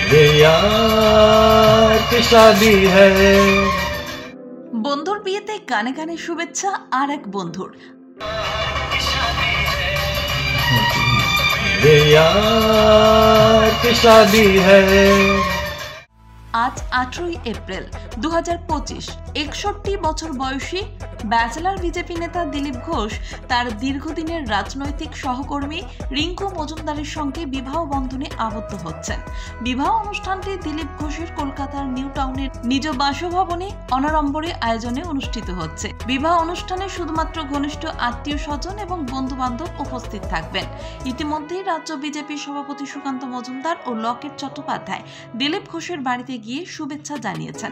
ये यार की शादी है। বন্ধুর বিয়েতে গানে গানে শুভেচ্ছা আর এক বন্ধুর। ये यार की शादी है। আজ 18 এপ্রিল 2025। 61 বছর বয়সী ব্যাচেলর বিজেপি নেতা দিলীপ ঘোষ তার দীর্ঘদিনের রাজনৈতিক সহকর্মী রিঙ্কু মজুমদারের সঙ্গে বিবাহ বন্ধনে আবদ্ধ হচ্ছেন। বিবাহ অনুষ্ঠানটি দিলীপ ঘোষের কলকাতার নিউ টাউনের নিজ বাসভবনে অনাড়ম্বরে আয়োজনে অনুষ্ঠিত হচ্ছে। বিবাহ অনুষ্ঠানে শুধুমাত্র ঘনিষ্ঠ আত্মীয় স্বজন এবং বন্ধু বান্ধব উপস্থিত থাকবেন। ইতিমধ্যেই রাজ্য বিজেপি সভাপতি সুকান্ত মজুমদার ও লকেট চট্টোপাধ্যায় দিলীপ ঘোষের বাড়িতে গিয়ে শুভেচ্ছা জানিয়েছেন।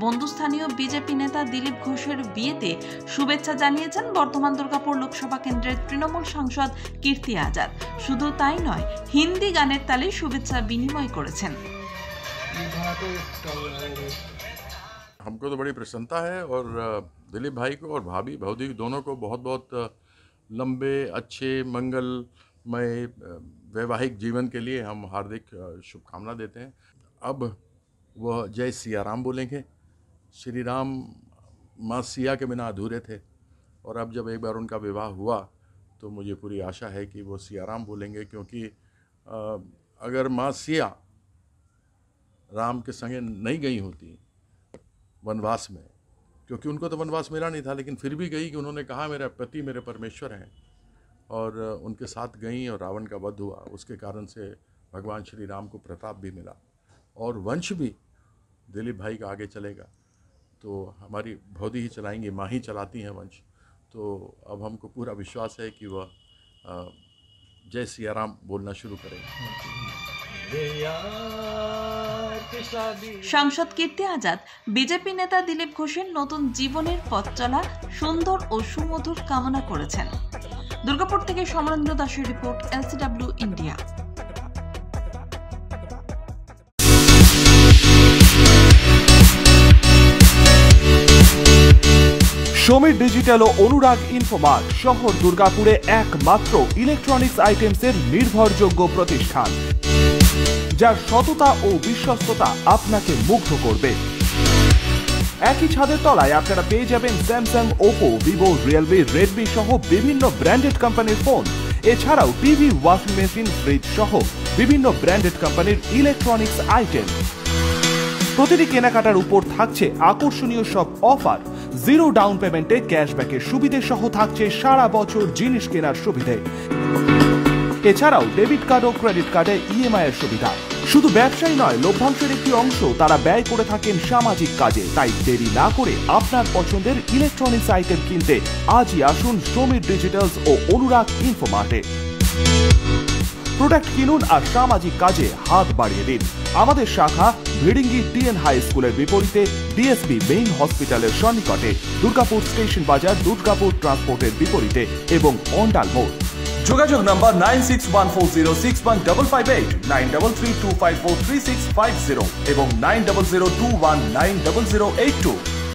বন্ধুস্থানীয় বিজেপি নেতা দিলীপ ঘোষের বিয়েতে শুভেচ্ছা জানিয়েছেন বর্ধমান দুর্গাপুর লোকসভা কেন্দ্রের তৃণমূল সাংসদ কীর্তি আজাদ। শুধু তাই নয়, হিন্দি গানের তালে শুভেচ্ছা বিনিময় করেছেন। हमको तो बड़ी प्रसन्नता है और दिलीप भाई को और भाभी भौजी दोनों को बहुत बहुत लंबे अच्छे मंगलमय वैवाहिक जीवन के लिए हम हार्दिक शुभकामना देते हैं। अब वह जय सिया राम बोलेंगे। श्री राम माँ सिया के बिना अधूरे थे और अब जब एक बार उनका विवाह हुआ तो मुझे पूरी आशा है कि वो सिया राम बोलेंगे, क्योंकि अगर माँ सिया राम के संगे नहीं गई होती वनवास में, क्योंकि उनको तो वनवास मिला नहीं था, लेकिन फिर भी गई कि उन्होंने कहा मेरा पति मेरे परमेश्वर हैं, और उनके साथ गई और रावण का वध हुआ। उसके कारण से भगवान श्री राम को प्रताप भी मिला और वंश भी दिलीप भाई का आगे चलेगा। तो हमारी भौजी ही चलाएंगी, माँ ही चलाती हैं वंश। तो अब हमको पूरा विश्वास है कि वह जय सिया राम बोलना शुरू करेंगे। সাংসদ কীর্তি আজাদ বিজেপি নেতা দিলীপ ঘোষের নতুন জীবনের পথ চলা সুন্দর ও সুমধুর কামনা করেছেন। দুর্গাপুর থেকে সমরেন্দ্র দাসের report, LCW India. Samir digital ও অনুরাগ ইনফোমার্ট শহর দুর্গাপুরে একমাত্র ইলেকট্রনিক্স আইটেমসের নির্ভরযোগ্য প্রতিষ্ঠান, যার সততা ও বিশ্বস্ততা আপনাকে মুগ্ধ করবে। একই ছাদের তলায় আপনারা পেয়ে যাবেন Samsung, Oppo, Vivo, Realme, Redmi সহ বিভিন্ন ব্র্যান্ডেড কোম্পানির ফোন। এছাড়াও টিভি, ওয়াশিং মেশিন, ফ্রিজ সহ বিভিন্ন ব্র্যান্ডেড কোম্পানির ইলেকট্রনিক্স আইটেম। প্রতিটি কেনাকাটার উপর থাকছে আকর্ষণীয় সব অফার। জিরো ডাউন পেমেন্টে ক্যাশব্যাকের সুবিধে সহ থাকছে সারা বছর জিনিস কেনার সুবিধে। এছাড়াও ডেবিট কার্ড ও ক্রেডিট কার্ডে EMI এর সুবিধা। শুধু ব্যবসায়ী নয়, লভ্যাংশের একটি অংশ তারা ব্যয় করে থাকেন সামাজিক কাজে। তাই দেরি না করে আপনার পছন্দের ইলেকট্রনিক্স আইটেম কিনতে আজই আসুন সমীর ডিজিটালস ও অনুরাগ ইনফোমার্টে। প্রোডাক্ট কিনুন আর সামাজিক কাজে হাত বাড়িয়ে দিন। আমাদের শাখা ভিড়িঙ্গি TN হাই স্কুলের বিপরীতে, DSB মেইন হসপিটালের সন্নিকটে, দুর্গাপুর স্টেশন বাজার, দুর্গাপুর ট্রান্সপোর্টের বিপরীতে এবং অন্ডাল মোড়। যোগাযোগ নম্বর 9614061558, 9332543650 এবং 9002190082।